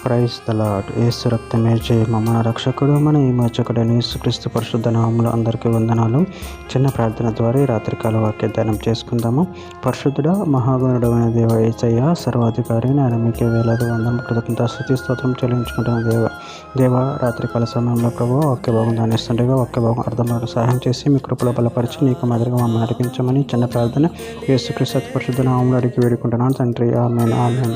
Praise the lord. యేసు రక్తమే జయము. మన రక్షకుడు మన విమోచకుడైన యేసుక్రీస్తు పరిశుద్ధ నామములో అందరికీ వందనాలు. చిన్న ప్రార్థన ద్వారా ఈ రాత్రికాల వాక్య ధ్యానం చేసుకుందాము. పరిశుద్ధుడ మహాగణుడైన దేవ యేసయ్య సర్వాధికారి, నేను మీకే వేలాది వందలు కృతజ్ఞత స్తుతి స్తోత్రం చెల్లించుకుంటున్న దేవ రాత్రికాల సమయంలో ప్రభు వాక్య భాగం ధ్యానిస్తుండగా వాక్య భాగం అర్థమయ్యేలా సహాయం చేసి మీ కృపలో బలపరిచి నీకు మాదిరిగా మమ్మల్ని నడిపించమని చిన్న ప్రార్థన యేసుక్రీస్తు పరిశుద్ధ నామములో అడిగి వేడుకుంటున్నాను తండ్రి. ఆమేన్ ఆమేన్.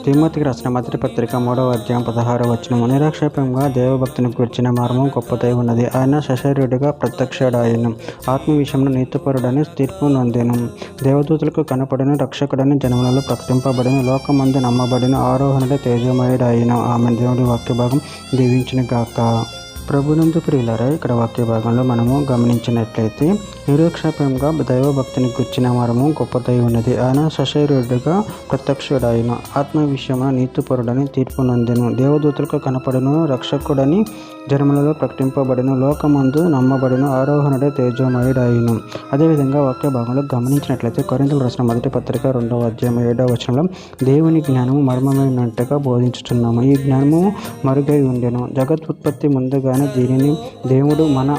తిమోతికి రాసిన మొదటి పత్రిక 3వ అధ్యాయం 16వ వచనం. నిరాక్షేపంగా దేవభక్తిని కూర్చిన మర్మం గొప్పదై ఉన్నది. ఆయన సశరీరుడిగా ప్రత్యక్షుడాయను, ఆత్మ విషయంలో నీతిపరుడని తీర్పు నొందెను, దేవదూతలకు కనపడిన రక్షకుడని జనములలో ప్రకటింపబడిన, లోకమందు నమ్మబడిన, ఆరోహణుడ తేజమయుడాయన. ఆమె దేవుడి వాక్య భాగం దీవించిన గాక. ప్రభునందు ప్రియులారా, ఇక్కడ వాక్య భాగంలో మనము గమనించినట్లయితే నిరుక్షేపంగా దైవభక్తిని గుర్చిన మరము గొప్పదై ఉన్నది. ఆయన సశరీరుడిగా ప్రత్యక్షుడాయన, ఆత్మ విషయంలో నీతిపరుడని తీర్పు నొందెను, దేవదూతలకు కనపడను, రక్షకుడని జనములలో ప్రకటింపబడిన, లోకమందు నమ్మబడిన, ఆరోహణుడే తేజోమయుడాయను. అదేవిధంగా వాక్య భాగంలో గమనించినట్లయితే కొరింథీయులకు రాసిన మొదటి పత్రిక 2వ అధ్యాయం 7వ వచనంలో దేవుని జ్ఞానము మర్మమైనట్టుగా బోధించుచున్నాము. ఈ జ్ఞానము మరుగై ఉండెను, జగత్తుత్పత్తి ముందుగానే దీనిని దేవుడు మన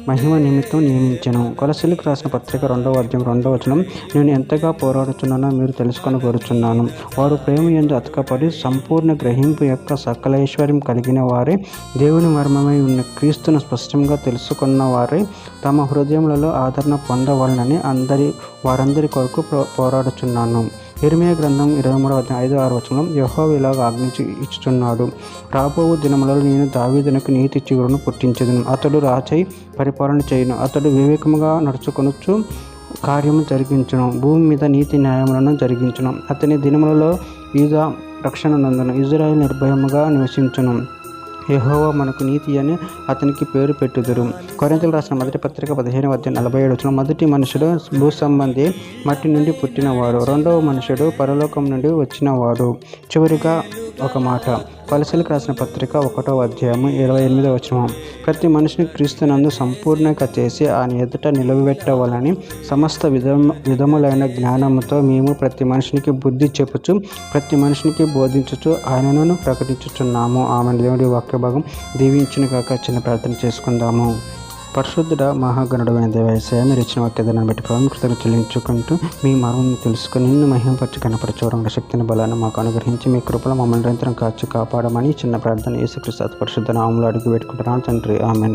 మహిమ నిమిత్తం నియమించెను. కొలస్సీలకు రాసిన పత్రిక 2వ అధ్యాయం 2వ వచనం, నేను ఎంతగా పోరాడుతున్నానో మీరు తెలుసుకొని కోరుచున్నాను. వారు ప్రేమ యందు అతకపడి సంపూర్ణ గ్రహింపు యొక్క సకల ఐశ్వర్యం కలిగిన వారే, దేవుని మర్మమై ఉన్న క్రీస్తును స్పష్టంగా తెలుసుకున్న వారే తమ హృదయములలో ఆదరణ పొందవాలని వారందరి కొరకు పోరాడుచున్నాను. ఇర్మియా గ్రంథం 23వ అధ్యాయం 5-6 వచనం, యెహోవా ఇలాగ ఆజ్ఞించి ఇచ్చుచున్నాడు, రాబోవు దినములలో నేను దావీదునకు నీతి చిగురును పుట్టించెదను, అతడు రాజై పరిపాలన చేయును, అతడు వివేకముగా నడుచుకొనుచు కార్యము జరిగించును, భూమి మీద నీతి న్యాయములను జరిగించును, అతని దినములలో యూదా రక్షణ నందును, ఇజ్రాయేలు నిర్భయముగా నివసించును, యెహోవా మనకు నీతి అని అతనికి పేరు పెట్టుదురు. కొరింథీయులకు రాసిన మొదటి పత్రిక 15వ అధ్యాయం 47 వచనం, మొదటి మనుషుడు భూ సంబంధి, మట్టి నుండి పుట్టినవాడు, రెండవ మనుషుడు పరలోకం నుండి వచ్చినవాడు. చివరిగా ఒక మాట, కొలస్సీలకు రాసిన పత్రిక 1వ అధ్యాయం 28వ వచనం, ప్రతి మనిషిని క్రీస్తునందు సంపూర్ణంగా చేసి ఆయన ఎదుట నిలబెట్టవాలని సమస్త విధములైన జ్ఞానముతో మేము ప్రతి మనిషినికి బుద్ధి చెప్పుచు ప్రతి మనిషినికి బోధించుచు ఆయనను ప్రకటించుచున్నాము. ఆమె దేవుడి వాక్య భాగం దీవించిన కాక చిన్న ప్రార్థన చేసుకుందాము. పరిశుద్ధుడ మహాగణుడైన దేవ యేసయ్య, మీరు ఇచ్చిన వాక్యాన్ని బట్టి ప్రభావం కృతజ్ఞతలు చెల్లించుకుంటూ మీ మర్మం తెలుసుకుని నిన్ను మహింపరచి కనపరచు శక్తిని బలాన్ని మాకు అనుగ్రహించి మీ కృపలో మమ్మల్ని నిరంతరం కాచి కాపాడమని చిన్న ప్రార్థన యేసుక్రీస్తు పరిశుద్ధ నామములో అడిగి పెట్టుకుంటున్నాను తండ్రి. ఆమేన్.